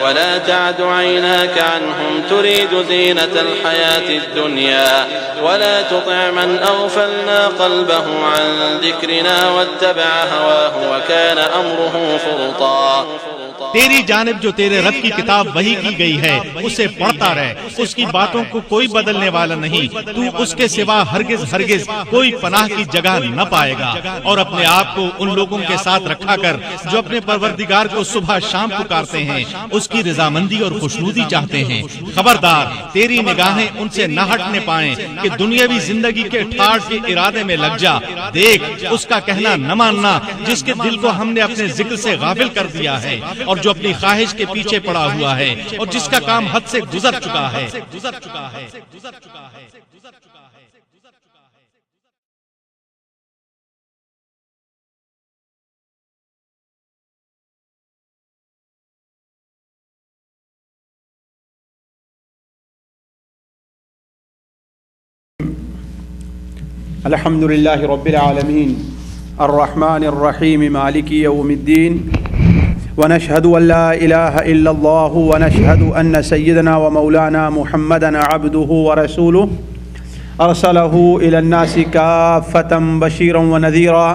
ولا تعد عيناك عنهم تريد زينة الحياة الدنيا ولا تطع من أغفلنا قلبه عن ذكرنا واتبع هواه وكان أمره فرطا۔ تیری جانب جو تیرے رب کی کتاب وحی کی گئی ہے اسے پڑھتا رہ، اس کی باتوں کو کوئی بدلنے والا نہیں، تو اس کے سوا ہرگز ہرگز کوئی پناہ کی جگہ نہ پائے گا، اور اپنے آپ کو ان لوگوں کے ساتھ رکھا کر جو اپنے پروردگار کو صبح شام پکارتے ہیں، اس کی رضامندی اور خوشنودی چاہتے ہیں۔ خبردار تیری نگاہیں ان سے نہ ہٹنے پائیں کہ دنیاوی زندگی کے ٹھاٹ کے ارادے میں لگ جا۔ دیکھ اس کا کہنا نہ ماننا جس کے دل کو ہم نے اپنے ذکر سے غافل کر دیا ہے، اور جو اپنی خواہش کے پیچھے پڑا ہوا ہے، اور جس کا کام حد سے گزر چکا ہے۔ الحمد لله رب العالمين الرحمن الرحيم مالك يوم الدين ونشهد أن لا إله إلا الله ونشهد أن سيدنا ومولانا محمدا عبده ورسوله أرسله إلى الناس كافة بشيرا ونذيرا،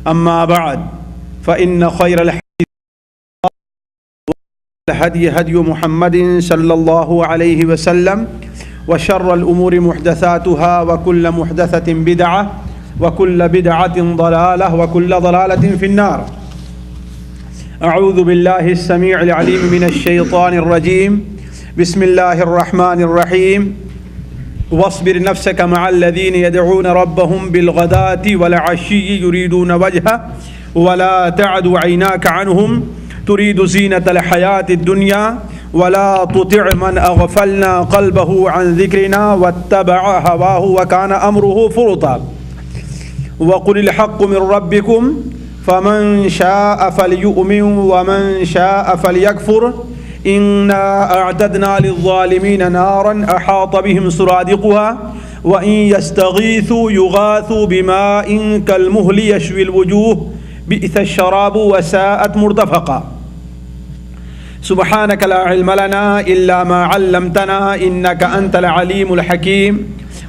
أما بعد فإن خير الهدي هدي محمد صلى الله عليه وسلم وشر الأمور محدثاتها وكل محدثة بدعة وكل بدعة ضلالة وكل ضلالة في النار۔ أعوذ بالله السميع العليم من الشيطان الرجيم، بسم الله الرحمن الرحيم، واصبر نفسك مع الذين يدعون ربهم بالغداة والعشي يريدون وجهه ولا تعد عيناك عنهم تريد زينة الحياة الدنيا ولا تطع من أغفلنا قلبه عن ذكرنا واتبع هواه وكان أمره فرطا وقل الحق من ربكم فمن شاء فليؤمن ومن شاء فليكفر إنا أعتدنا للظالمين نارا أحاط بهم سرادقها وإن يستغيثوا يغاثوا بماء كالمهل يشوي الوجوه بئس الشراب وساءت مرتفقا۔ سبحانك لا علم لنا إلا ما علمتنا إنك أنت العليم الحكيم۔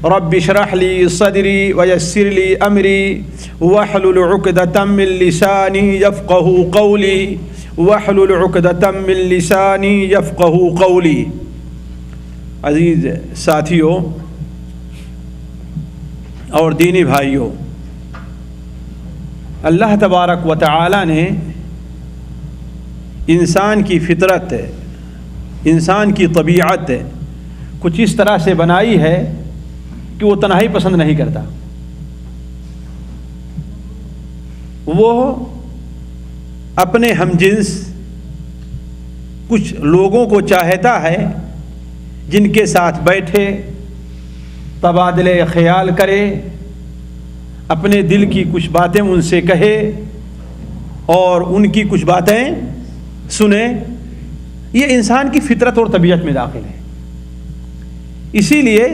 رب اشرح لي صدري ويسر لي أمري واحلل عقدة من لساني يفقه قولي واحلل عقدة من لساني يفقه قولي۔ عزیز ساتھیوں اور دینی بھائیوں، اللہ تبارک و تعالی نے انسان کی فطرت، انسان کی طبیعت کچھ اس طرح سے بنائی ہے کہ وہ تنہائی پسند نہیں کرتا، وہ اپنے ہم جنس کچھ لوگوں کو چاہتا ہے جن کے ساتھ بیٹھے، تبادلے خیال کرے، اپنے دل کی کچھ باتیں ان سے کہے اور ان کی کچھ باتیں سنے۔ یہ انسان کی فطرت اور طبیعت میں داخل ہے۔ اسی لیے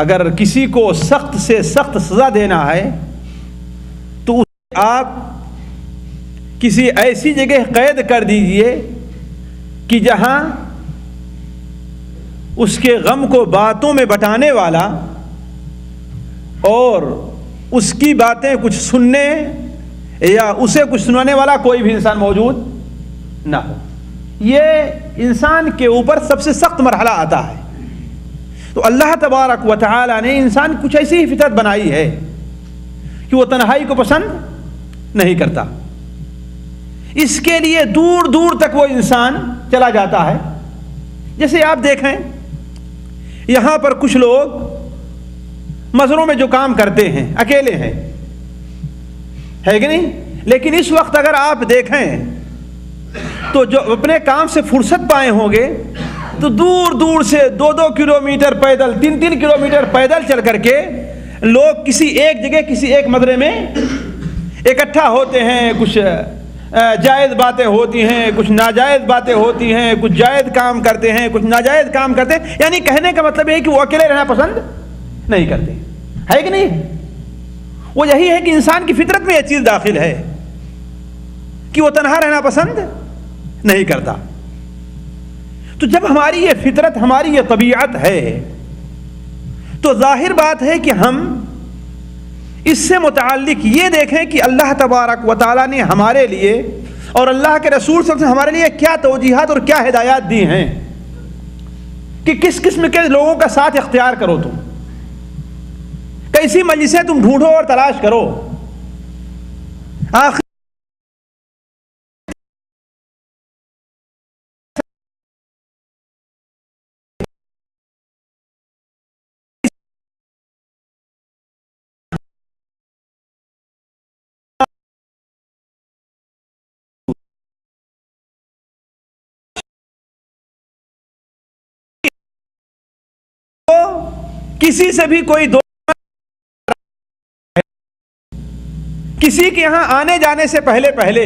اگر کسی کو سخت سے سخت سزا دینا ہے تو اسے آپ کسی ایسی جگہ قید کر دیجئے کہ جہاں اس کے غم کو باتوں میں بٹانے والا اور اس کی باتیں کچھ سننے یا اسے کچھ سنانے والا کوئی بھی انسان موجود نہ ہو. یہ انسان کے اوپر سب سے سخت مرحلہ آتا ہے. تو اللہ تبارک و تعالی نے انسان کچھ ایسی ہی فطرت بنائی ہے کہ وہ تنہائی کو پسند نہیں کرتا. اس کے لیے دور دور تک وہ انسان چلا جاتا ہے. جیسے آپ دیکھیں یہاں پر کچھ لوگ مزروں میں جو کام کرتے ہیں اکیلے ہیں, ہے کہ نہیں؟ لیکن اس وقت اگر آپ دیکھیں تو جو اپنے کام سے فرصت پائے ہوں گے تو دور دور سے 2-2 کلومیٹر پیدل 3-3 کلومیٹر پیدل چل کر کے لوگ کسی ایک جگہ کسی ایک مزرے میں اکٹھا ہوتے ہیں. کچھ جائز باتیں ہوتی ہیں, کچھ ناجائز باتیں ہوتی ہیں, کچھ جائز کام کرتے ہیں, کچھ ناجائز کام کرتے ہیں. یعنی کہنے کا مطلب یہ ہے کہ وہ اکیلے رہنا پسند نہیں کرتے, ہے کہ نہیں؟ وہ یہی ہے کہ انسان کی فطرت میں یہ چیز داخل ہے کہ وہ تنہا رہنا پسند نہیں کرتا. تو جب ہماری یہ فطرت, ہماری یہ طبیعت ہے, تو ظاہر بات ہے کہ ہم اس سے متعلق یہ دیکھیں کہ اللہ تبارک و تعالیٰ نے ہمارے لیے اور اللہ کے رسول صلی اللہ علیہ وسلم ہمارے لیے کیا توجیہات اور کیا ہدایات دی ہیں کہ کس قسم کے لوگوں کا ساتھ اختیار کرو. تم کیسی مجلسیں تم ڈھونڈو اور تلاش کرو. آخر کسی سے بھی کوئی کسی کے یہاں آنے جانے سے پہلے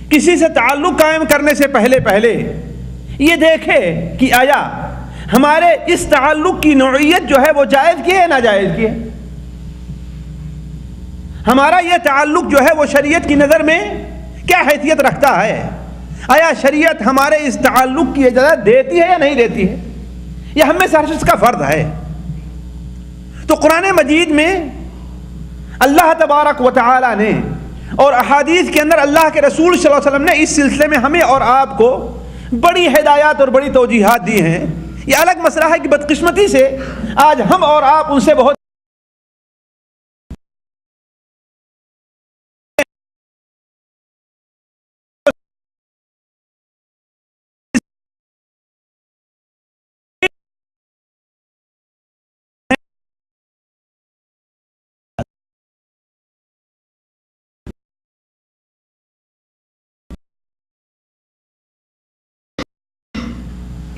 کسی سے تعلق قائم کرنے سے پہلے یہ دیکھے کہ آیا ہمارے اس تعلق کی نوعیت جو ہے وہ جائز کی ہے ناجائز کی ہے. ہمارا یہ تعلق جو ہے وہ شریعت کی نظر میں کیا حیثیت رکھتا ہے. آیا شریعت ہمارے اس تعلق کی اجازت دیتی ہے یا نہیں دیتی ہے؟ یہ ہم میں سے ہر شخص کا فرض ہے. تو قرآن مجید میں اللہ تبارک و تعالی نے اور احادیث کے اندر اللہ کے رسول صلی اللہ علیہ وسلم نے اس سلسلے میں ہمیں اور آپ کو بڑی ہدایات اور بڑی توجیہات دی ہیں. یہ الگ مسئلہ ہے کہ بدقسمتی سے آج ہم اور آپ ان سے بہت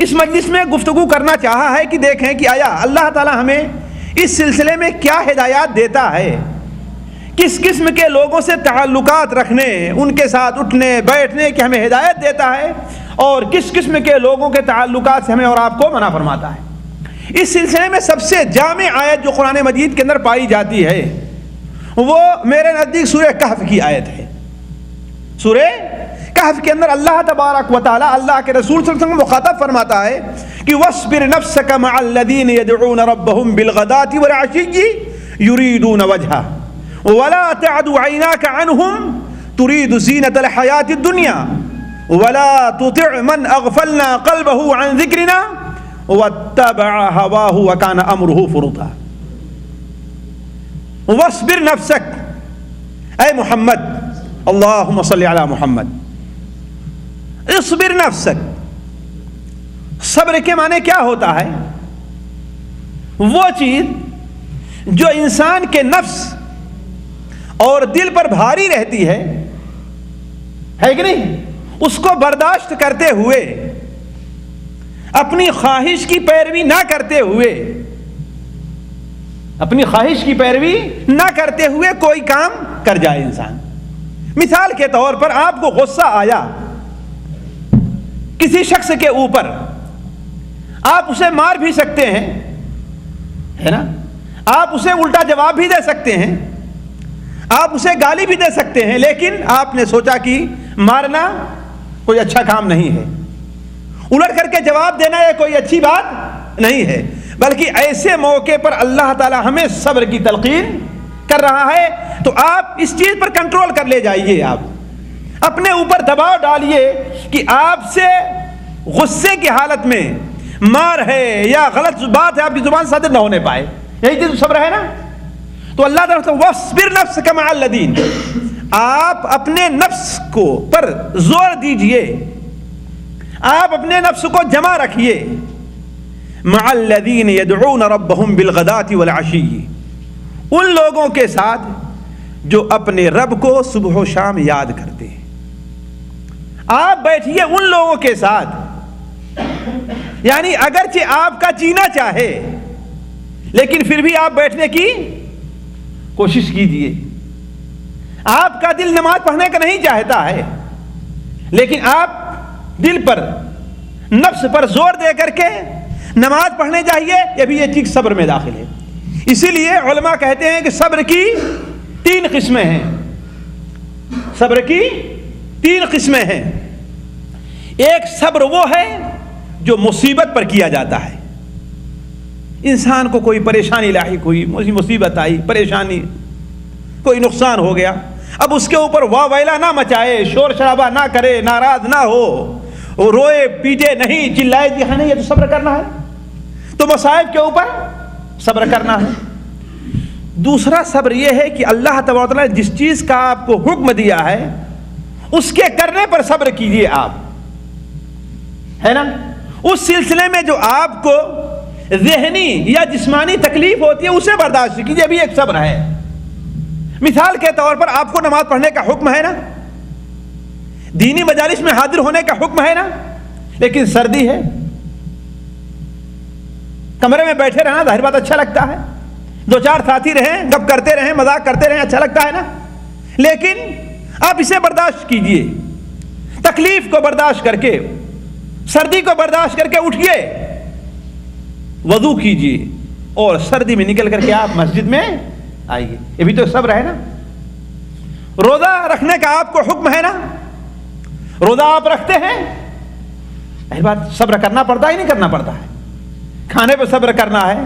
اس مجلس میں گفتگو کرنا چاہا ہے کہ دیکھیں کہ آیا اللہ تعالی ہمیں اس سلسلے میں کیا ہدایات دیتا ہے, کس قسم کے لوگوں سے تعلقات رکھنے, ان کے ساتھ اٹھنے بیٹھنے کی ہمیں ہدایت دیتا ہے, اور کس قسم کے لوگوں کے تعلقات سے ہمیں اور آپ کو منع فرماتا ہے. اس سلسلے میں سب سے جامع آیت جو قرآن مجید کے اندر پائی جاتی ہے وہ میرے نزدیک سورہ کہف کی آیت ہے. سورہ کہف کے اندر اللہ تبارک و تعالی اللہ کے رسول صلی اللہ علیہ وسلم مخاطب فرماتا ہے کہ وَاصْبِرْ نَفْسَكَ مَعَ الَّذِينَ يَدْعُونَ رَبَّهُمْ بِالْغَدَاةِ وَالْعَشِيِّ يُرِيدُونَ وَجْهَهُ وَلَا تَعْدُ عَيْنَاكَ عَنْهُمْ تُرِيدُ زِينَةَ الْحَيَاةِ الدُّنْيَا وَلَا تُطِعْ مَنْ أَغْفَلْنَا قَلْبَهُ عَنْ ذِكْرِنَا وَاتَّبَعَ هَوَاهُ وَكَانَ أَمْرُهُ فُرُطًا. وَاصْبِرْ نَفْسَكَ, اے محمد, اللہم صلی علی محمد, اصبر نفسک. صبر کے معنی کیا ہوتا ہے؟ وہ چیز جو انسان کے نفس اور دل پر بھاری رہتی ہے کہ نہیں, اس کو برداشت کرتے ہوئے, اپنی خواہش کی پیروی نہ کرتے ہوئے, اپنی خواہش کی پیروی نہ کرتے ہوئے کوئی کام کر جائے انسان. مثال کے طور پر آپ کو غصہ آیا کسی شخص کے اوپر, آپ اسے مار بھی سکتے ہیں, ہے نا, آپ اسے الٹا جواب بھی دے سکتے ہیں, آپ اسے گالی بھی دے سکتے ہیں, لیکن آپ نے سوچا کہ مارنا کوئی اچھا کام نہیں ہے, الٹ کر کے جواب دینا یہ کوئی اچھی بات نہیں ہے, بلکہ ایسے موقع پر اللہ تعالی ہمیں صبر کی تلقین کر رہا ہے. تو آپ اس چیز پر کنٹرول کر لے جائیے. اپنے اوپر دباؤ ڈالیے کہ آپ سے غصے کی حالت میں مار ہے یا غلط بات ہے آپ کی زبان صادر نہ ہونے پائے. یہی چیز صبر ہے نا. تو اللہ تعالیٰ وَاصْبِرْ نَفْسَكَ مَعَ الَّذِينَ، آپ اپنے نفس کو پر زور دیجئے، آپ اپنے نفس کو جمع رکھیے. مَعَ الَّذِينَ يَدْعُونَ رَبَّهُمْ بِالْغَدَاةِ وَالْعَشِيِّ، ان لوگوں کے ساتھ جو اپنے رب کو صبح و شام یاد کرتے ہیں. آپ بیٹھیے ان لوگوں کے ساتھ، یعنی اگرچہ آپ کا جینا چاہے لیکن پھر بھی آپ بیٹھنے کی کوشش کیجیے. آپ کا دل نماز پڑھنے کا نہیں چاہتا ہے لیکن آپ دل پر نفس پر زور دے کر کے نماز پڑھنے چاہیے، یہ بھی یہ چیز صبر میں داخل ہے. اسی لیے علماء کہتے ہیں کہ صبر کی 3 قسمیں ہیں. صبر کی 3 قسمیں ہیں. ایک صبر وہ ہے جو مصیبت پر کیا جاتا ہے. انسان کو کوئی پریشانی لاحق ہوئی، مصیبت آئی، پریشانی، کوئی نقصان ہو گیا، اب اس کے اوپر واہ ویلا نہ مچائے، شور شرابہ نہ کرے، ناراض نہ ہو، روئے پیٹے نہیں، چلائے جہاں نہیں. یہ تو صبر کرنا ہے. تو مصائب کے اوپر صبر کرنا ہے. دوسرا صبر یہ ہے کہ اللہ تبارک و تعالیٰ نے جس چیز کا آپ کو حکم دیا ہے اس کے کرنے پر صبر کیجیے. آپ ہے نا، اس سلسلے میں جو آپ کو ذہنی یا جسمانی تکلیف ہوتی ہے اسے برداشت کیجیے، بھی ایک صبر ہے. مثال کے طور پر آپ کو نماز پڑھنے کا حکم ہے نا، دینی مجالس میں حاضر ہونے کا حکم ہے نا، لیکن سردی ہے، کمرے میں بیٹھے رہنا ظاہر بات اچھا لگتا ہے، 2-4 ساتھی رہیں، گپ کرتے رہیں، مذاق کرتے رہیں، اچھا لگتا ہے نا. لیکن آپ اسے برداشت کیجئے، تکلیف کو برداشت کر کے، سردی کو برداشت کر کے اٹھئے، وضو کیجئے اور سردی میں نکل کر کے آپ مسجد میں آئیے. یہ بھی تو صبر ہے نا. روزہ رکھنے کا آپ کو حکم ہے نا، روزہ آپ رکھتے ہیں، ظاہر بات صبر کرنا پڑتا ہے نہیں کرنا پڑتا ہے. کھانے پر صبر کرنا ہے،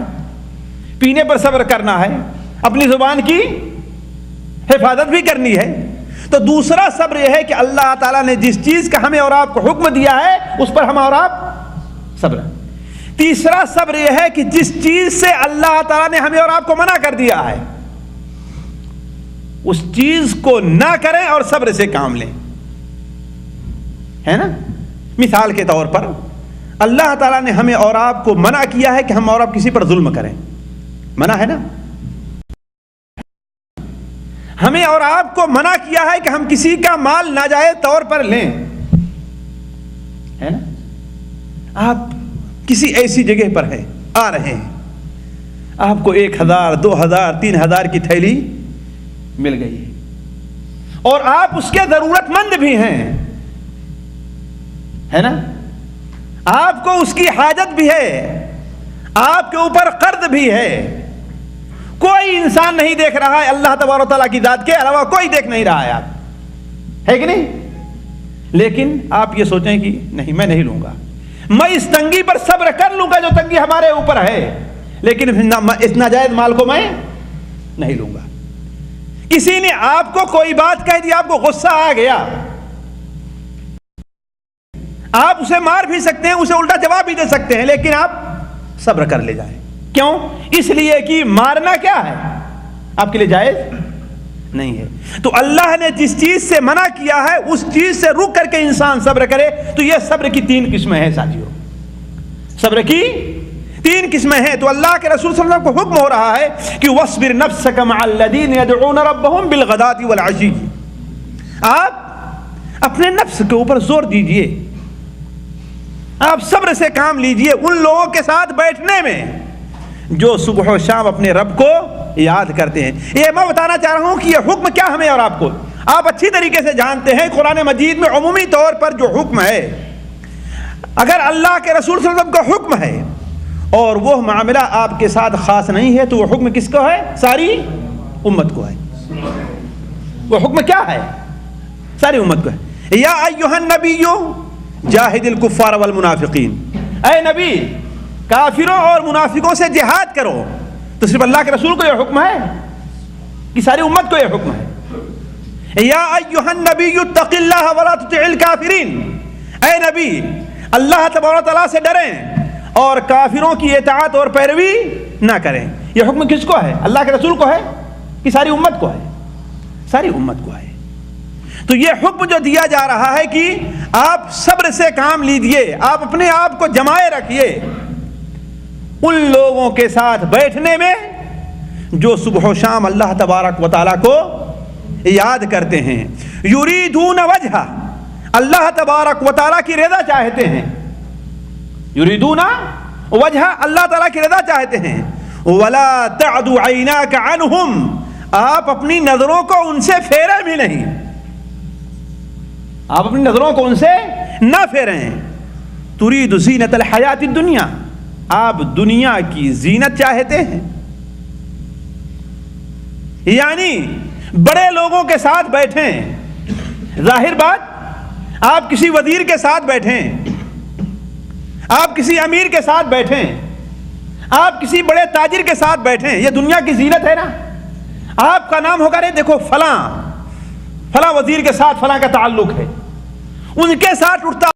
پینے پر صبر کرنا ہے، اپنی زبان کی حفاظت بھی کرنی ہے. تو دوسرا صبر یہ ہے کہ اللہ تعالیٰ نے جس چیز کا ہمیں اور آپ کو حکم دیا ہے اس پر ہم اور آپ صبر. تیسرا صبر یہ ہے کہ جس چیز سے اللہ تعالیٰ نے ہمیں اور آپ کو منع کر دیا ہے اس چیز کو نہ کریں اور صبر سے کام لیں. ہے نا. مثال کے طور پر اللہ تعالیٰ نے ہمیں اور آپ کو منع کیا ہے کہ ہم اور آپ کسی پر ظلم کریں، منع ہے نا. ہمیں اور آپ کو منع کیا ہے کہ ہم کسی کا مال ناجائز طور پر لیں. ہے نا. آپ کسی ایسی جگہ پر ہیں، آ رہے ہیں، آپ کو 1000 2000 3000 کی تھیلی مل گئی اور آپ اس کے ضرورت مند بھی ہیں، ہے نا. آپ کو اس کی حاجت بھی ہے، آپ کے اوپر قرض بھی ہے، کوئی انسان نہیں دیکھ رہا ہے اللہ تبارک و تعالیٰ کی ذات کے علاوہ کوئی دیکھ نہیں رہا ہے. آپ ہے کہ نہیں. لیکن آپ یہ سوچیں کہ نہیں میں نہیں لوں گا، میں اس تنگی پر صبر کر لوں گا جو تنگی ہمارے اوپر ہے، لیکن اس ناجائز مال کو میں نہیں لوں گا. کسی نے آپ کو کوئی بات کہہ دی، آپ کو غصہ آ گیا، آپ اسے مار بھی سکتے ہیں، اسے الٹا جواب بھی دے سکتے ہیں، لیکن آپ صبر کر لے جائیں. کیوں؟ اس لیے کہ مارنا کیا ہے آپ کے لیے جائز نہیں ہے. تو اللہ نے جس چیز سے منع کیا ہے اس چیز سے رک کر کے انسان صبر کرے. تو یہ صبر کی 3 قسمیں ہیں ساتھیوں، صبر کی 3 قسمیں ہیں. تو اللہ کے رسول صلی اللہ علیہ وسلم کو حکم ہو رہا ہے کہ وَاصْبِرْ نَفْسَكَ مَعَ الَّذِينَ يَدْعُونَ رَبَّهُمْ بِالْغَدَاةِ وَالْعَشِيِّ. آپ اپنے نفس کے اوپر زور دیجئے، آپ صبر سے کام لیجئے ان لوگوں کے ساتھ بیٹھنے میں جو صبح و شام اپنے رب کو یاد کرتے ہیں. یہ میں بتانا چاہ رہا ہوں کہ یہ حکم کیا ہمیں اور آپ کو آپ اچھی طریقے سے جانتے ہیں. قرآن مجید میں عمومی طور پر جو حکم ہے، اگر اللہ کے رسول صلی اللہ علیہ وسلم کا حکم ہے اور وہ معاملہ آپ کے ساتھ خاص نہیں ہے تو وہ حکم کس کو ہے؟ ساری امت کو ہے. وہ حکم کیا ہے؟ ساری امت کو ہے. یا ایھا النبی جاہد الکفار والمنافقین، اے نبی کافروں اور منافقوں سے جہاد کرو. تو صرف اللہ کے رسول کو یہ حکم ہے کہ ساری امت کو یہ حکم ہے؟ یا ایھا النبی اتق اللہ ولا تطع الکافرین، اے نبی اللہ تبارک تعالیٰ سے ڈریں اور کافروں کی اطاعت اور پیروی نہ کریں۔ یہ حکم کس کو ہے؟ اللہ کے رسول کو ہے کہ ساری امت کو ہے؟ ساری امت کو ہے۔ تو یہ حکم جو دیا جا رہا ہے کہ آپ صبر سے کام لیجئے، آپ اپنے آپ کو جمائے رکھیے ان لوگوں کے ساتھ بیٹھنے میں جو صبح و شام اللہ تبارک و تعالیٰ کو یاد کرتے ہیں، یریدون وجہ، اللہ تبارک و تعالیٰ کی رضا چاہتے ہیں، یریدون وجہ، اللہ تعالیٰ کی رضا چاہتے ہیں، ولا تعد عیناک عنہم، آپ اپنی نظروں کو ان سے پھیرے بھی نہیں، آپ اپنی نظروں کو ان سے نہ پھیریں، ترید زینت الحیات الدنیا، آپ دنیا کی زینت چاہتے ہیں، یعنی بڑے لوگوں کے ساتھ بیٹھیں، ظاہر بات آپ کسی وزیر کے ساتھ بیٹھیں، آپ کسی امیر کے ساتھ بیٹھیں، آپ کسی بڑے تاجر کے ساتھ بیٹھیں، یہ دنیا کی زینت ہے نا۔ آپ کا نام ہوگا رے دیکھو فلاں فلاں وزیر کے ساتھ فلاں کا تعلق ہے، ان کے ساتھ اٹھتا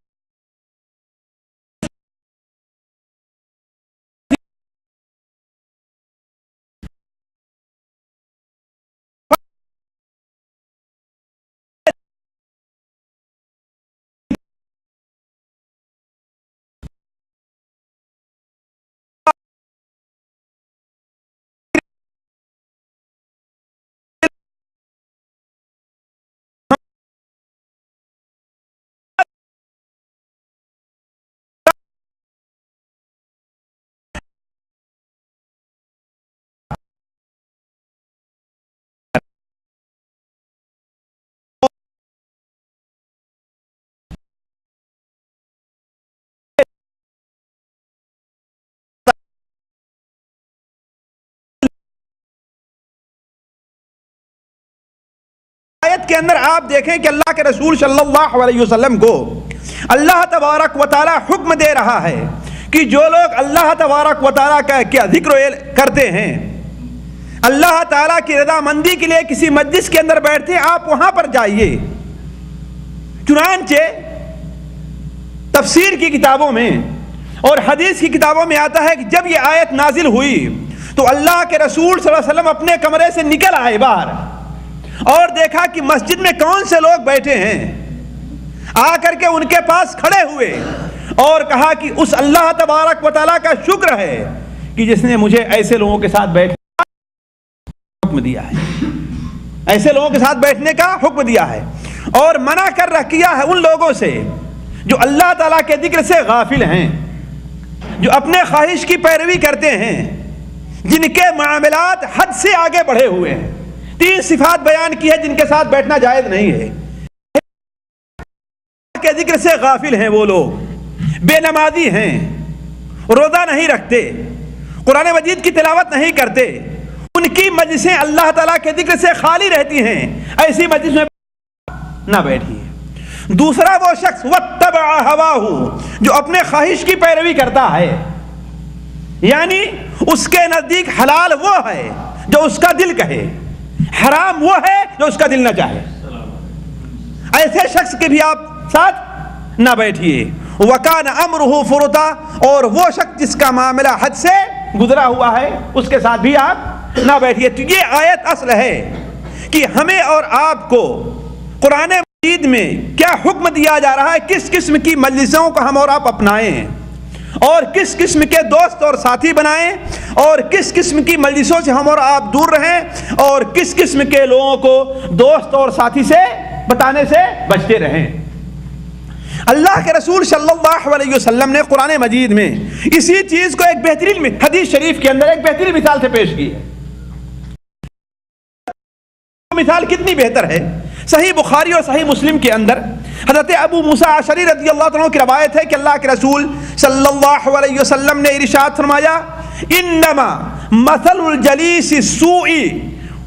آیت کے اندر آپ دیکھیں کہ اللہ کے رسول صلی اللہ علیہ وسلم کو اللہ تبارک و تعالی حکم دے رہا ہے کہ جو لوگ اللہ تبارک و تعالیٰ کا کیا ذکر کرتے ہیں، اللہ تعالیٰ کی رضا مندی کے لیے کسی مجلس کے اندر بیٹھتے ہیں، آپ وہاں پر جائیے۔ چنانچہ تفسیر کی کتابوں میں اور حدیث کی کتابوں میں آتا ہے کہ جب یہ آیت نازل ہوئی تو اللہ کے رسول صلی اللہ علیہ وسلم اپنے کمرے سے نکل آئے باہر اور دیکھا کہ مسجد میں کون سے لوگ بیٹھے ہیں، آ کر کے ان کے پاس کھڑے ہوئے اور کہا کہ اس اللہ تبارک و تعالیٰ کا شکر ہے کہ جس نے مجھے ایسے لوگوں کے ساتھ بیٹھنے کا حکم دیا ہے، ایسے لوگوں کے ساتھ بیٹھنے کا حکم دیا ہے، اور منع کر کیا ہے ان لوگوں سے جو اللہ تعالیٰ کے ذکر سے غافل ہیں، جو اپنے خواہش کی پیروی کرتے ہیں، جن کے معاملات حد سے آگے بڑھے ہوئے ہیں۔ 3 صفات بیان کی ہے جن کے ساتھ بیٹھنا جائز نہیں ہے۔ کے ذکر سے غافل ہیں وہ لوگ، بے نمازی ہیں، روزہ نہیں رکھتے، قرآن مجید کی تلاوت نہیں کرتے، ان کی مجلسیں اللہ تعالیٰ کے ذکر سے خالی رہتی ہیں، ایسی مجلس میں نہ بیٹھیے۔ دوسرا وہ شخص واتبع ہواہ، جو اپنے خواہش کی پیروی کرتا ہے، یعنی اس کے نزدیک حلال وہ ہے جو اس کا دل کہے، حرام وہ ہے جو اس کا دل نہ چاہے، ایسے شخص کے بھی آپ ساتھ نہ بیٹھیے۔ وَكَانَ أَمْرُهُ فُرُطًا، اور وہ شخص جس کا معاملہ حد سے گزرا ہوا ہے اس کے ساتھ بھی آپ نہ بیٹھیے۔ تو یہ آیت اصل ہے کہ ہمیں اور آپ کو قرآن مجید میں کیا حکم دیا جا رہا ہے، کس قسم کی مجلسوں کو ہم اور آپ اپنائیں، اور کس قسم کے دوست اور ساتھی بنائیں، اور کس قسم کی مجلسوں سے ہم اور آپ دور رہیں، اور کس قسم کے لوگوں کو دوست اور ساتھی سے بتانے سے بچتے رہیں۔ اللہ کے رسول صلی اللہ علیہ وسلم نے قرآن مجید میں اسی چیز کو ایک بہترین حدیث شریف کے اندر ایک بہترین مثال سے پیش کی ہے۔ مثال کتنی بہتر ہے، صحیح بخاری اور صحیح مسلم کے اندر حضرت ابو موسیٰ اشعری رضی اللہ عنہ کی روایت ہے کہ اللہ کے رسول صلی اللہ علیہ وسلم نے ارشاد فرمایا، انما مثل الجلیس السوء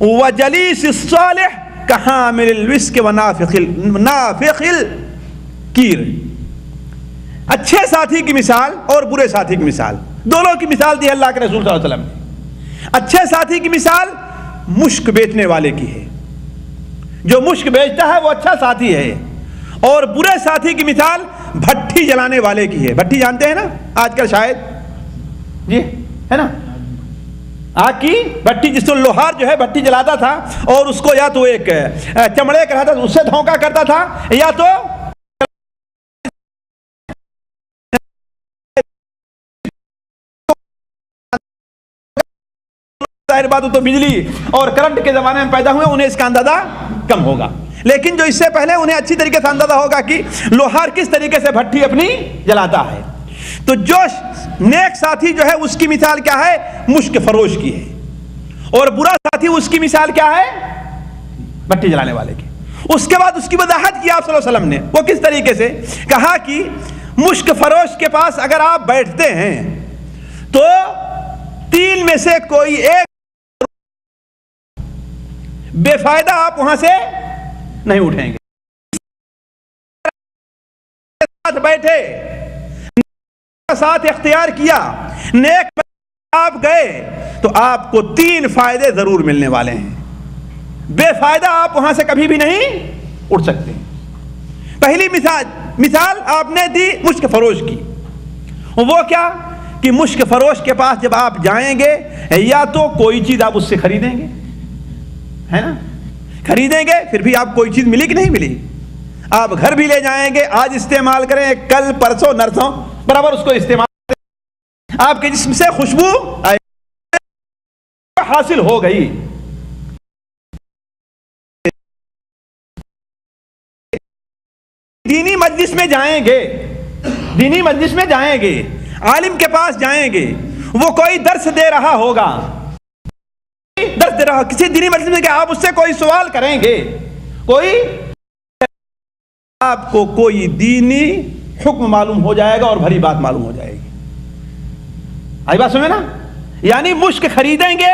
وجلیس الصالح کحامل المسک ونافخ الکیر۔ اچھے ساتھی کی مثال اور برے ساتھی کی مثال، دونوں کی مثال دی اللہ کے رسول صلی اللہ علیہ وسلم نے۔ اچھے ساتھی کی مثال مشک بیچنے والے کی ہے جو مشک بیچتا ہے وہ اچھا ساتھی ہے، اور برے ساتھی کی مثال بھٹی جلانے والے کی ہے۔ بھٹی جانتے ہیں نا آج کل شاید، جی ہے نا، آگ کی بھٹی، جس کو لوہار جو ہے بھٹی جلاتا تھا اور اس کو یا تو ایک چمڑے کا رہتا تھا اس سے دھونکا کرتا تھا، یا تو ظاہر بات تو بجلی اور کرنٹ کے زمانے میں پیدا ہوئے، انہیں اس کا اندازہ کم ہوگا، لیکن جو اس سے پہلے انہیں اچھی طریقے سے اندازہ ہوگا کہ لوہار کس طریقے سے بھٹی اپنی جلاتا ہے۔ تو جو نیک ساتھی جو ہے اس کی مثال کیا ہے؟ مشک فروش کی ہے، اور برا ساتھی اس کی مثال کیا ہے؟ بھٹی جلانے والے کی۔ اس کے بعد اس کی وضاحت کی آپ صلی اللہ علیہ وسلم نے، وہ کس طریقے سے کہا کہ مشک فروش کے پاس اگر آپ بیٹھتے ہیں تو تین میں سے کوئی ایک بے فائدہ آپ وہاں سے نہیں اٹھیں گے۔ ساتھ بیٹھے، ساتھ اختیار کیا، نیک آپ گئے تو آپ کو تین فائدے ضرور ملنے والے ہیں، بے فائدہ آپ وہاں سے کبھی بھی نہیں اٹھ سکتے۔ پہلی مثال آپ نے دی مشک فروش کی، وہ کیا کہ مشک فروش کے پاس جب آپ جائیں گے یا تو کوئی چیز آپ اس سے خریدیں گے، ہے نا، خریدیں گے، پھر بھی آپ کوئی چیز ملی کہ نہیں ملی، آپ گھر بھی لے جائیں گے، آج استعمال کریں، کل پرسوں نرسوں برابر اس کو استعمال کریں، آپ کے جسم سے خوشبو حاصل ہو گئی۔ دینی مجلس میں جائیں گے، دینی مجلس میں جائیں گے، عالم کے پاس جائیں گے، وہ کوئی درس دے رہا ہوگا، درس دے رہا، کسی دینی مجلس میں کہ آپ اس سے کوئی سوال کریں گے، کوئی آپ کو کوئی دینی حکم معلوم ہو جائے گا اور بھری بات معلوم ہو جائے گی۔ آئی بات سمجھے نا؟ یعنی مشک خریدیں گے،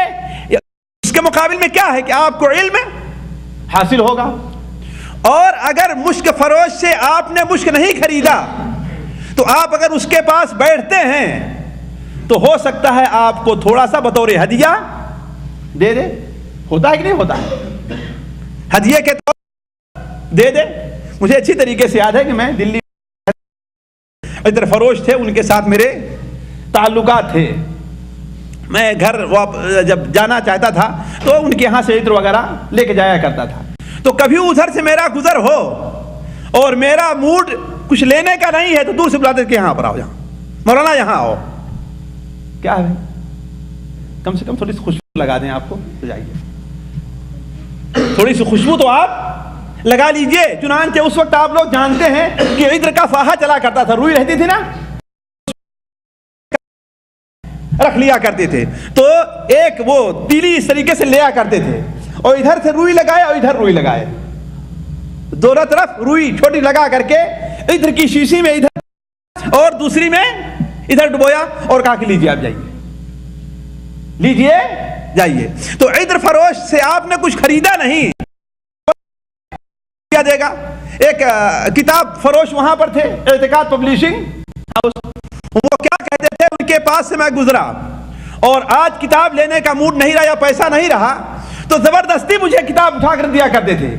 اس کے مقابل میں کیا ہے کہ آپ کو علم حاصل ہوگا، اور اگر مشک فروش سے آپ نے مشک نہیں خریدا تو آپ اگر اس کے پاس بیٹھتے ہیں تو ہو سکتا ہے آپ کو تھوڑا سا بطور ہدیہ دے دے، ہوتا ہے کہ نہیں ہوتا ہے، ہدیے کے طور دے دے۔ مجھے اچھی طریقے سے یاد ہے کہ میں دلی ادھر فروش تھے، ان کے ساتھ میرے تعلقات تھے، میں گھر جب جانا چاہتا تھا تو ان کے یہاں سے عطر وغیرہ لے کے جایا کرتا تھا، تو کبھی ادھر سے میرا گزر ہو اور میرا موڈ کچھ لینے کا نہیں ہے تو دور سے بلاتے کہ یہاں پر آؤ، یہاں مولانا یہاں آؤ، کیا ہے کم سے کم تھوڑی سی خوشبو لگا دیں، آپ کو تو جائیے، تھوڑی سی خوشبو تو آپ لگا لیجئے۔ چنانچہ اس وقت آپ لوگ جانتے ہیں کہ عطر کا فاہا چلا کرتا تھا، روئی رہتی تھی نا، رکھ لیا کرتے تھے، تو ایک وہ تیلی اس طریقے سے لیا کرتے تھے، اور ادھر سے روئی لگائے اور ادھر روئی لگائے، دونوں طرف روئی چھوٹی لگا کر کے عطر کی شیشی میں ادھر اور دوسری میں ادھر ڈبویا اور کہا کہ لیجیے آپ جائیے، لیجیے جائیے۔ تو عطر فروش سے آپ نے کچھ خریدا نہیں، کیا دے گا؟ ایک کتاب فروش وہاں پر تھے، اعتقاد پبلشنگ، وہ کیا کہتے تھے، ان کے پاس سے میں گزرا اور آج کتاب لینے کا موڈ نہیں رہا یا پیسہ نہیں رہا تو زبردستی مجھے کتاب اٹھا کر دیا کرتے تھے،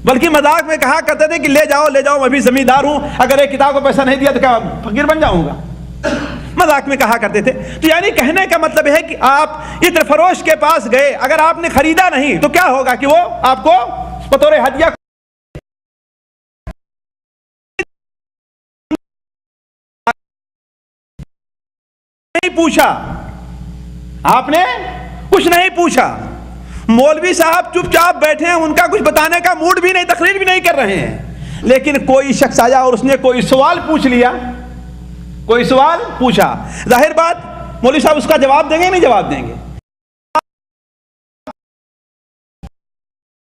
بلکہ مذاق میں کہا کرتے تھے کہ لے جاؤ لے جاؤ، میں بھی زمیندار ہوں، اگر ایک کتاب کو پیسہ نہیں دیا تو کیا فقیر بن جاؤں گا، مذاق میں کہا کرتے تھے۔ تو یعنی کہنے کا مطلب ہے کہ آپ عطر فروش کے پاس گئے، اگر آپ نے خریدا نہیں تو کیا ہوگا کہ وہ آپ کو بطور ہدیہ نہیں پوچھا، آپ نے کچھ نہیں پوچھا، مولوی صاحب چپ چاپ بیٹھے ہیں، ان کا کچھ بتانے کا موڈ بھی نہیں، تقریر بھی نہیں کر رہے ہیں، لیکن کوئی شخص آیا اور اس نے کوئی سوال پوچھ لیا، کوئی سوال پوچھا، ظاہر بات مولوی صاحب اس کا جواب دیں گے نہیں جواب دیں گے،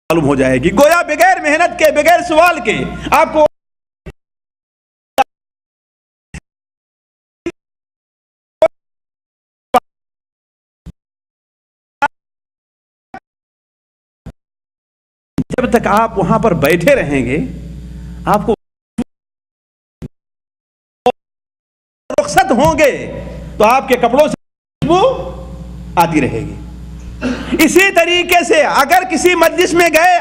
معلوم ہو جائے گی، گویا بغیر محنت کے بغیر سوال کے آپ کو جب تک آپ وہاں پر بیٹھے رہیں گے آپ کو رخصت ہوں گے تو آپ کے کپڑوں سے خوشبو آتی رہے گی، اسی طریقے سے اگر کسی مجلس میں گئے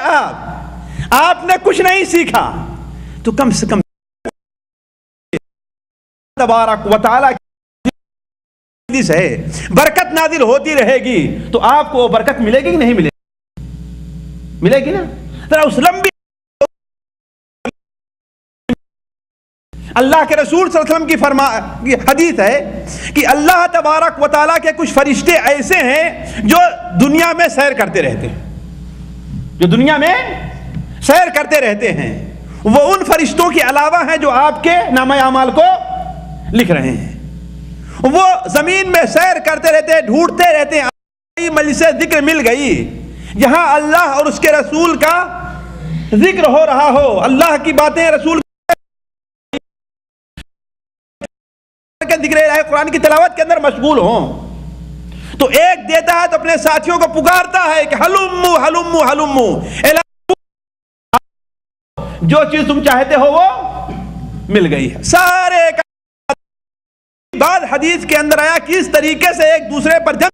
آپ نے کچھ نہیں سیکھا تو کم سے کم تبارک و تعالیٰ کی مجلس ہے، برکت نازل ہوتی رہے گی تو آپ کو وہ برکت ملے گی کہ نہیں ملے گی؟ ملے گی نا۔ ذرا اس لمبی اللہ کے رسول صلی اللہ علیہ وسلم کی حدیث ہے کہ اللہ تبارک و تعالیٰ کے کچھ فرشتے ایسے ہیں جو دنیا میں سیر کرتے رہتے ہیں، جو دنیا میں سیر کرتے رہتے ہیں، وہ ان فرشتوں کے علاوہ ہیں جو آپ کے نامہ اعمال کو لکھ رہے ہیں۔ وہ زمین میں سیر کرتے رہتے ہیں، ڈھونڈتے رہتے ہیں، مجلس ذکر مل گئی جہاں اللہ اور اس کے رسول کا ذکر ہو رہا ہو، اللہ کی باتیں، رسول کے ذکر الہی قرآن کی تلاوت کے اندر مشغول ہوں، تو ایک دیتا ہے تو اپنے ساتھیوں کو پکارتا ہے کہ ہلمو ہلمو ہلمو، جو چیز تم چاہتے ہو وہ مل گئی ہے۔ سارے بعد حدیث کے اندر آیا کہ اس طریقے سے ایک دوسرے پر جب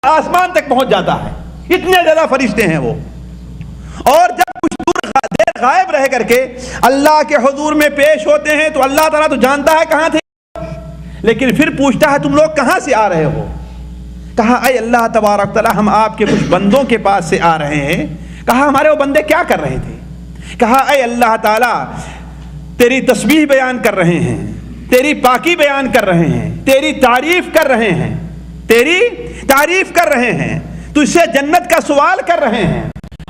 آسمان تک پہنچ جاتا ہے، اتنے زیادہ فرشتے ہیں وہ، اور جب کچھ دیر غائب رہ کر کے اللہ کے حضور میں پیش ہوتے ہیں تو اللہ تعالیٰ تو جانتا ہے کہاں تھے، لیکن پھر پوچھتا ہے تم لوگ کہاں سے آ رہے ہو؟ کہا اے اللہ تبارک تعالیٰ ہم آپ کے کچھ بندوں کے پاس سے آ رہے ہیں۔ کہا ہمارے وہ بندے کیا کر رہے تھے؟ کہا اے اللہ تعالیٰ تیری تسبیح بیان کر رہے ہیں، تیری پاکی بیان کر رہے ہیں، تیری تعریف کر رہے ہیں، تیری تعریف کر رہے ہیں، تجھ سے جنت کا سوال کر رہے ہیں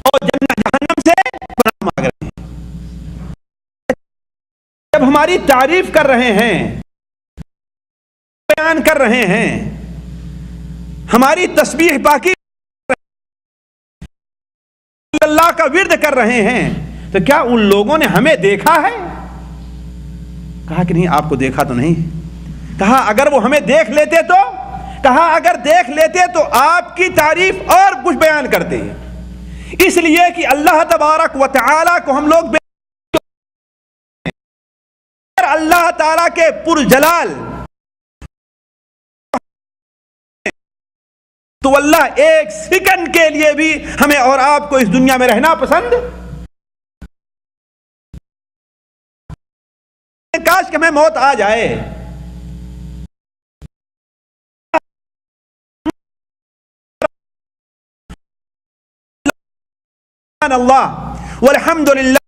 اور جہنم سے پناہ مانگ رہے ہیں۔ جب ہماری تعریف کر رہے ہیں، بیان کر رہے ہیں، ہماری تسبیح پاکی اللہ کا ورد کر رہے ہیں، تو کیا ان لوگوں نے ہمیں دیکھا ہے؟ کہا کہ نہیں، آپ کو دیکھا تو نہیں۔ کہا اگر وہ ہمیں دیکھ لیتے تو، کہا اگر دیکھ لیتے تو آپ کی تعریف اور کچھ بیان کرتے ہیں، اس لیے کہ اللہ تبارک و تعالیٰ کو ہم لوگ اللہ تعالیٰ کے پرجلال تو اللہ ایک سیکنڈ کے لیے بھی ہمیں اور آپ کو اس دنیا میں رہنا پسند، کاش کہ ہمیں موت آ جائے۔ اللہ والحمد للہ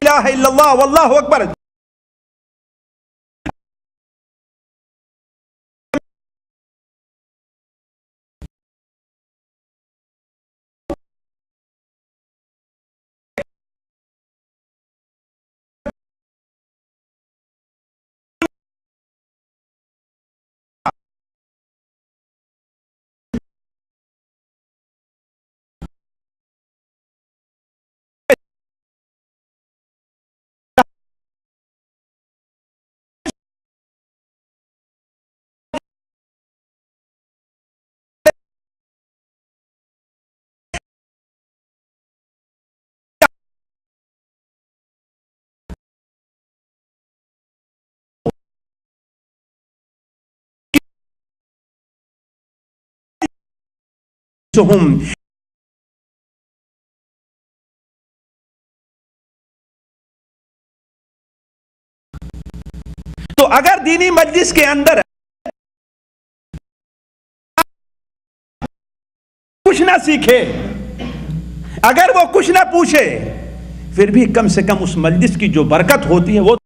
لا الہ الا اللہ واللہ اکبر۔ تو اگر دینی مجلس کے اندر کچھ نہ سیکھے، اگر وہ کچھ نہ پوچھے، پھر بھی کم سے کم اس مجلس کی جو برکت ہوتی ہے وہ،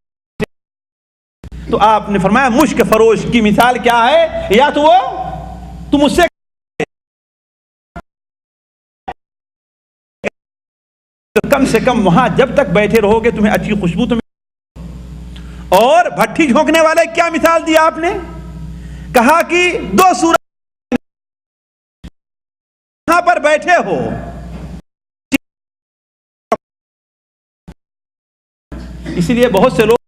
تو آپ نے فرمایا مشک فروش کی مثال کیا ہے؟ یا تو وہ تم اس سے کم سے کم وہاں جب تک بیٹھے رہو گے تمہیں اچھی خوشبو تمہیں۔ اور بھٹی جھونکنے والے کیا مثال دیا آپ نے؟ کہا کہ دو سورج وہاں پر بیٹھے ہو، اسی لیے بہت سے لوگ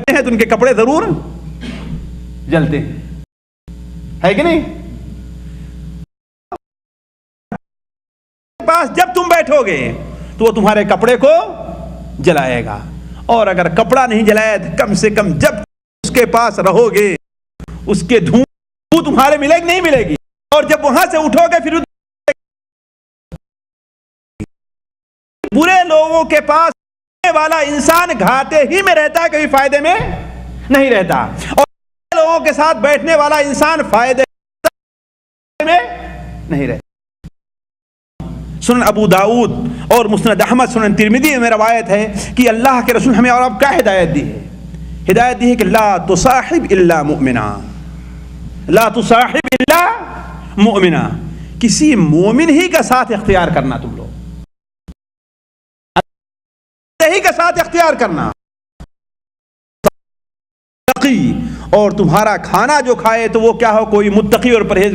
ہیں تو ان کے کپڑے ضرور جلتے ہیں، ہے کہ نہیں؟ پاس جب تم بیٹھو گے تو وہ تمہارے کپڑے کو جلائے گا، اور اگر کپڑا نہیں جلائے تو کم سے کم جب اس کے پاس رہو گے اس کے دھواں تمہارے ملے گی نہیں ملے گی، اور جب وہاں سے اٹھو گے پھر برے لوگوں کے پاس والا انسان گھاٹے ہی میں رہتا ہے، کبھی فائدے میں نہیں رہتا، اور برے لوگوں کے ساتھ بیٹھنے والا انسان فائدے میں نہیں رہتا۔ سنن ابو داؤد اور مسند احمد، سنن ترمذی میں روایت ہے کہ اللہ کے رسول ہمیں اور اب کیا ہدایت دی ہے؟ ہدایت دی ہے کہ لا تصاحب الا مؤمنا، لا تصاحب الا مؤمنا، کسی مومن ہی کا ساتھ اختیار کرنا، تم لوگ ہی کا ساتھ اختیار کرنا، تقی، اور تمہارا کھانا جو کھائے تو وہ کیا ہو، کوئی متقی اور پرہیز،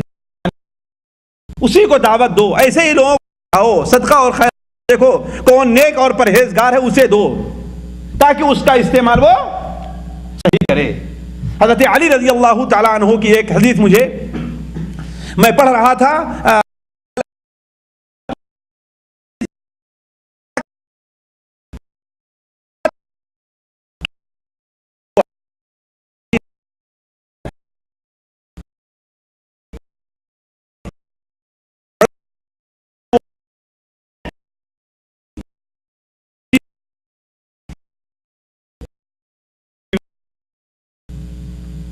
اسی کو دعوت دو، ایسے ہی لوگوں کو آؤ، صدقہ اور خیر دیکھو کون نیک اور پرہیزگار ہے اسے دو، تاکہ اس کا استعمال وہ صحیح کرے۔ حضرت علی رضی اللہ تعالیٰ عنہ کی ایک حدیث مجھے میں پڑھ رہا تھا،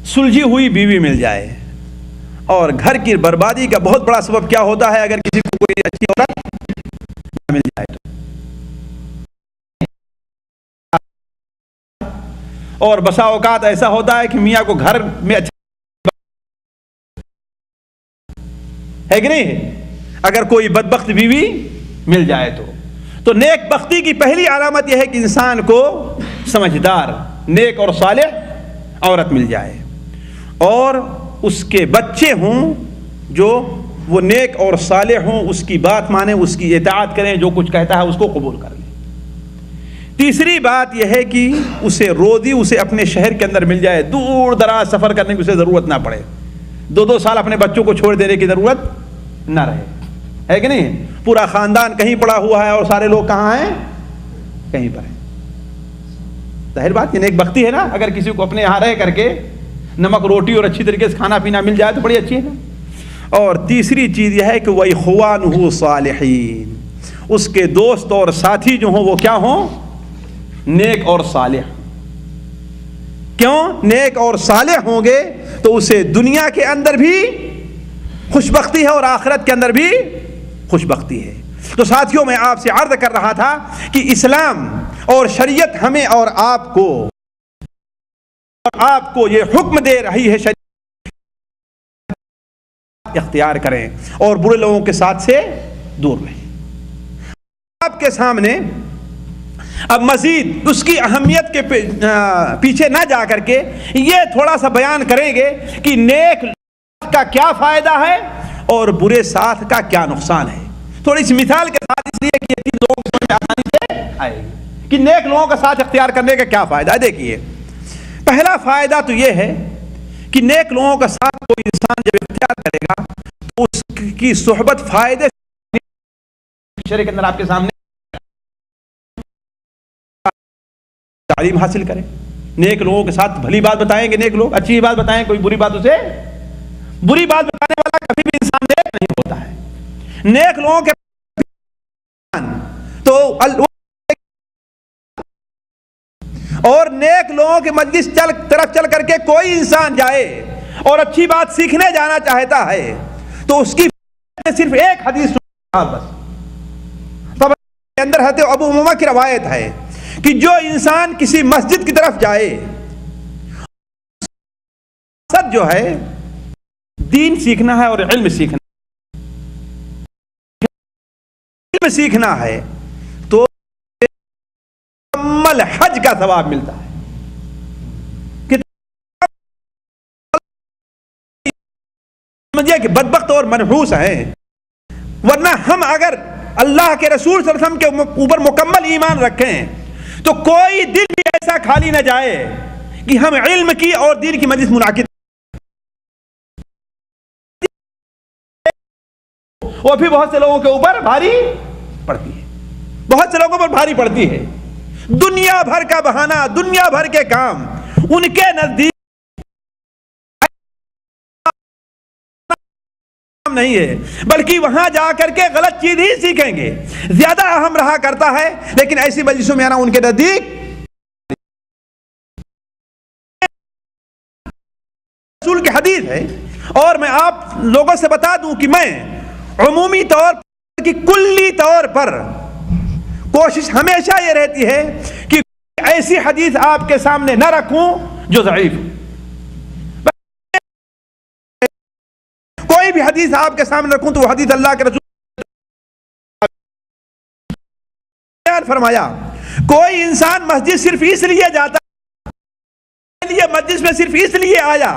سلجھی ہوئی بیوی مل جائے، اور گھر کی بربادی کا بہت بڑا سبب کیا ہوتا ہے، اگر کسی کو کوئی اچھی عورت مل جائے تو، اور بسا اوقات ایسا ہوتا ہے کہ میاں کو گھر میں اچھا ہے کہ نہیں، اگر کوئی بدبخت بیوی مل جائے تو نیک بختی کی پہلی علامت یہ ہے کہ انسان کو سمجھدار نیک اور صالح عورت مل جائے، اور اس کے بچے ہوں جو وہ نیک اور صالح ہوں، اس کی بات مانیں، اس کی اطاعت کریں، جو کچھ کہتا ہے اس کو قبول کر لیں۔ تیسری بات یہ ہے کہ اسے روزی اسے اپنے شہر کے اندر مل جائے، دور دراز سفر کرنے کی اسے ضرورت نہ پڑے، 2 سال اپنے بچوں کو چھوڑ دینے کی ضرورت نہ رہے، ہے کہ نہیں؟ پورا خاندان کہیں پڑا ہوا ہے اور سارے لوگ کہاں ہیں؟ کہیں پر ہیں۔ ظاہر بات یہ نیک بختی ہے نا، اگر کسی کو اپنے یہاں رہ کر کے نمک روٹی اور اچھی طریقے سے کھانا پینا مل جائے تو بڑی اچھی ہے نا۔ اور تیسری چیز یہ ہے کہ وَإِخْوَانُهُ صَالِحِينَ، اس کے دوست اور ساتھی جو ہوں وہ کیا ہوں؟ نیک اور صالح۔ کیوں نیک اور صالح ہوں گے؟ تو اسے دنیا کے اندر بھی خوش بختی ہے اور آخرت کے اندر بھی خوش بختی ہے۔ تو ساتھیوں میں آپ سے عرض کر رہا تھا کہ اسلام اور شریعت ہمیں اور آپ کو یہ حکم دے رہی ہے، شریعت اختیار کریں اور برے لوگوں کے ساتھ سے دور رہیں۔ آپ کے سامنے اب مزید اس کی اہمیت کے پیچھے نہ جا کر کے یہ تھوڑا سا بیان کریں گے کہ نیک کا کیا فائدہ ہے اور برے ساتھ کا کیا نقصان ہے، تھوڑی سی مثال کے ساتھ، اس لیے کہ یہ چیز لوگوں کو سمجھ آسانی سے آئے گی کہ نیک لوگوں کا ساتھ اختیار کرنے کا کیا فائدہ ہے۔ دیکھیے، پہلا فائدہ تو یہ ہے کہ نیک لوگوں کا ساتھ کوئی انسان جب اختیار کرے گا تو اس کی صحبت فائدے شرع کے اندر آپ کے سامنے تعلیم حاصل کریں، نیک لوگوں کے ساتھ بھلی بات بتائیں گے، نیک لوگ اچھی بات بتائیں، کوئی بری بات اسے بری بات بتانے والا کبھی بھی انسان نیک نہیں ہوتا ہے۔ نیک لوگوں کے تو اور نیک لوگوں کے مجلس طرف چل کر کے کوئی انسان جائے اور اچھی بات سیکھنے جانا چاہتا ہے تو اس کی صرف ایک حدیث بس۔ طب کے اندر حضرت ابو امامہ کی روایت ہے کہ جو انسان کسی مسجد کی طرف جائے، مقصد جو ہے دین سیکھنا ہے اور علم سیکھنا ہے تو مکمل حج کا ثواب ملتا ہے۔ سمجھئے کہ بدبخت اور منحوس ہیں، ورنہ ہم اگر اللہ کے رسول صلی اللہ علیہ وسلم کے اوپر مکمل ایمان رکھیں تو کوئی دل بھی ایسا خالی نہ جائے کہ ہم علم کی اور دین کی مجلس منعقد، وہ بھی بہت سے لوگوں کے اوپر بھاری پڑتی ہے، بہت سے لوگوں پر بھاری پڑتی ہے۔ دنیا بھر کا بہانہ، دنیا بھر کے کام ان کے نزدیک نہیں ہے، بلکہ وہاں جا کر کے غلط چیز ہی سیکھیں گے، زیادہ اہم رہا کرتا ہے۔ لیکن ایسی مجلسوں میں آنا ان کے نزدیک رسول کی حدیث ہے۔ اور میں آپ لوگوں سے بتا دوں کہ میں عمومی طور پر کہ کلی طور پر کوشش ہمیشہ یہ رہتی ہے کہ ایسی حدیث آپ کے سامنے نہ رکھوں جو ضعیف، کوئی بھی حدیث آپ کے سامنے رکھوں تو وہ حدیث اللہ کے رسول فرمایا کوئی انسان مسجد صرف اس لیے جاتا ہے، مسجد میں صرف اس لیے آیا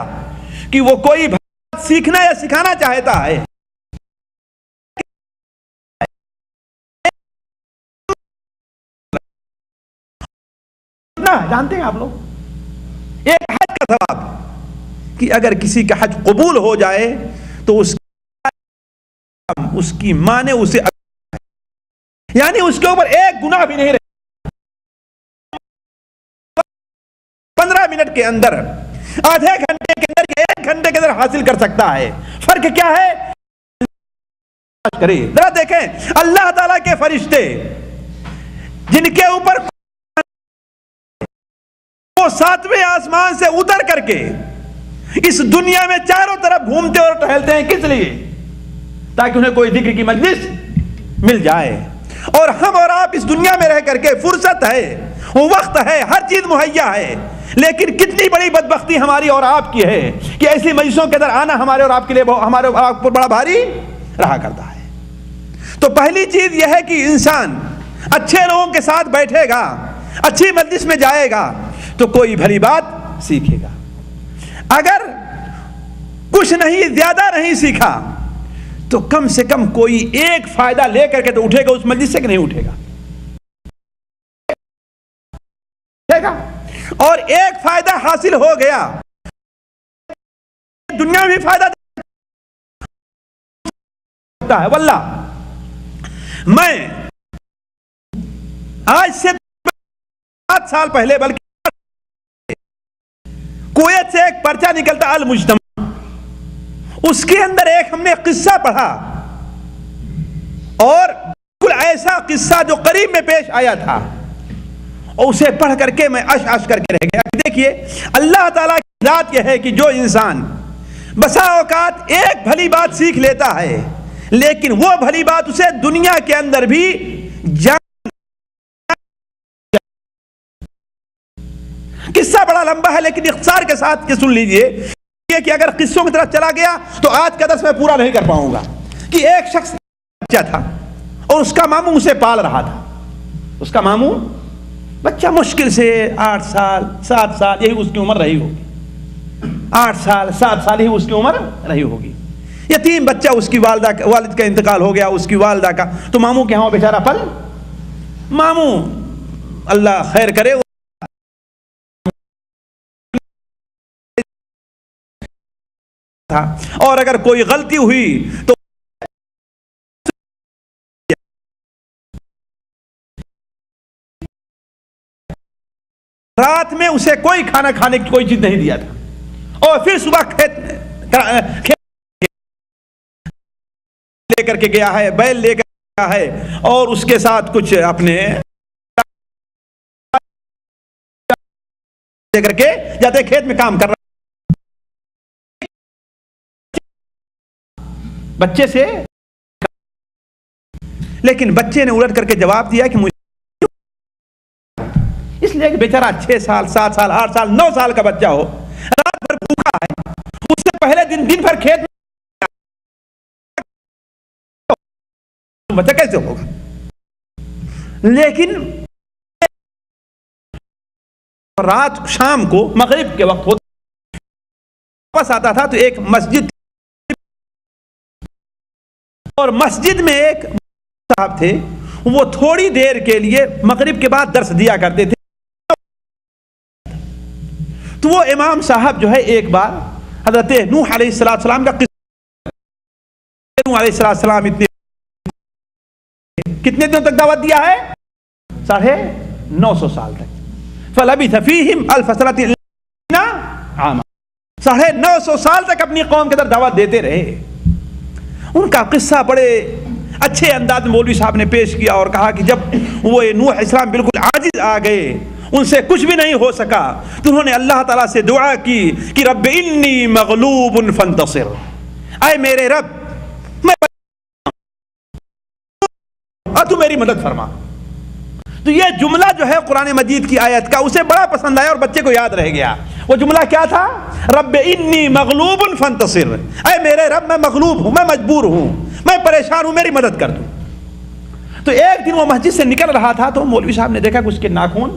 کہ وہ کوئی بات سیکھنا یا سکھانا چاہتا ہے، جانتے ہیں آپ لوگ ایک حج کا ثواب کہ اگر کسی کا حج قبول ہو جائے تو اس کی ماں نے اسے، یعنی اس کے اوپر ایک گناہ بھی نہیں رہے، 15 منٹ کے اندر، آدھے گھنٹے کے اندر، 1 گھنٹے کے اندر حاصل کر سکتا ہے۔ فرق کیا ہے؟ ذرا دیکھیں اللہ تعالیٰ کے فرشتے جن کے اوپر وہ 7ویں آسمان سے اتر کر کے اس دنیا میں چاروں طرف گھومتے اور ٹہلتے ہیں، کس لیے؟ تاکہ انہیں کوئی ذکر کی مجلس مل جائے۔ اور ہم اور آپ اس دنیا میں رہ کر کے فرصت ہے، وقت ہے، ہر چیز مہیا ہے، لیکن کتنی بڑی بدبختی ہماری اور آپ کی ہے کہ ایسی مجلسوں کے اندر آنا ہمارے اور آپ کے لیے ہمارے اور آپ پر بڑا بھاری رہا کرتا ہے۔ تو پہلی چیز یہ ہے کہ انسان اچھے لوگوں کے ساتھ بیٹھے گا، اچھی مجلس میں جائے گا تو کوئی بھلی بات سیکھے گا۔ اگر کچھ نہیں، زیادہ نہیں سیکھا تو کم سے کم کوئی ایک فائدہ لے کر کے تو اٹھے گا اس مجلس سے کہ نہیں اٹھے گا؟ اور ایک فائدہ حاصل ہو گیا، دنیا میں بھی فائدہ ہے۔ واللہ میں آج سے 7 سال پہلے، بلکہ کویت سے ایک پرچہ نکلتا المجتمع، اس کے اندر ایک ہم نے قصہ پڑھا، اور بالکل ایسا قصہ جو قریب میں پیش آیا تھا، اور اسے پڑھ کر کے میں اش کر کے رہ گیا۔ دیکھیے اللہ تعالیٰ کی ذات یہ ہے کہ جو انسان بسا اوقات ایک بھلی بات سیکھ لیتا ہے، لیکن وہ بھلی بات اسے دنیا کے اندر بھی قصہ بڑا لمبا ہے لیکن اختصار کے ساتھ کہ سن لیجئے کہ اگر قصوں کی طرف چلا گیا تو آج کا درس میں پورا نہیں کر پاؤں گا۔ کہ ایک شخص بچہ تھا اور اس کا ماموں اسے پال رہا تھا، اس کا ماموں بچہ مشکل سے 8 سال 7 سال یہی اس کی عمر رہی ہوگی، 8 سال 7 سال ہی اس کی عمر رہی ہوگی، یتیم بچہ، اس کی والد کا انتقال ہو گیا، اس کی والدہ کا، تو ماموں کے ہاں بیچارہ پل، ماموں اللہ خیر کرے تھا، اور اگر کوئی غلطی ہوئی تو رات میں اسے کوئی کھانا کھانے کی کوئی چیز نہیں دیا تھا، اور پھر صبح کھیت لے کر کے گیا ہے، بیل لے کر گیا ہے، اور اس کے ساتھ کچھ اپنے لے کر کے جاتے کھیت میں کام کر رہا بچے سے، لیکن بچے نے الٹ کر کے جواب دیا کہ مجھے، اس لیے کہ بیچارہ 6 سال 7 سال 8 سال 9 سال کا بچہ ہو، رات بھر بھوکا ہے، اس سے پہلے دن بھر کھیت میں بچہ کیسے ہوگا؟ لیکن رات شام کو مغرب کے وقت واپس آتا تھا تو ایک مسجد، اور مسجد میں ایک صاحب تھے، وہ تھوڑی دیر کے لیے مغرب کے بعد درس دیا کرتے تھے، تو وہ امام صاحب جو ہے ایک بار حضرت نوح علیہ السلام کا قصہ، نوح علیہ السلام کتنے دنوں تک دعوت دیا ہے؟ 950 سال تک، فلبث فیہم 1000 سنۃ عاما، 950 سال تک اپنی قوم کے اندر دعوت دیتے رہے، ان کا قصہ بڑے اچھے انداز میں مولوی صاحب نے پیش کیا اور کہا کہ جب وہ نوح علیہ السلام بالکل عاجز آ گئے، ان سے کچھ بھی نہیں ہو سکا، تو انہوں نے اللہ تعالیٰ سے دعا کی کہ رب انی مغلوب فانتصر، اے میرے رب میں تو میری مدد فرما۔ تو یہ جملہ جو ہے قرآن مجید کی آیت کا اسے بڑا پسند آیا اور بچے کو یاد رہ گیا۔ وہ جملہ کیا تھا؟ رب انی مغلوب فانتصر، اے میرے رب میں مغلوب ہوں، میں مجبور ہوں، میں پریشان ہوں، میری مدد کر دوں۔ تو ایک دن وہ مسجد سے نکل رہا تھا تو مولوی صاحب نے دیکھا کہ اس کے ناخن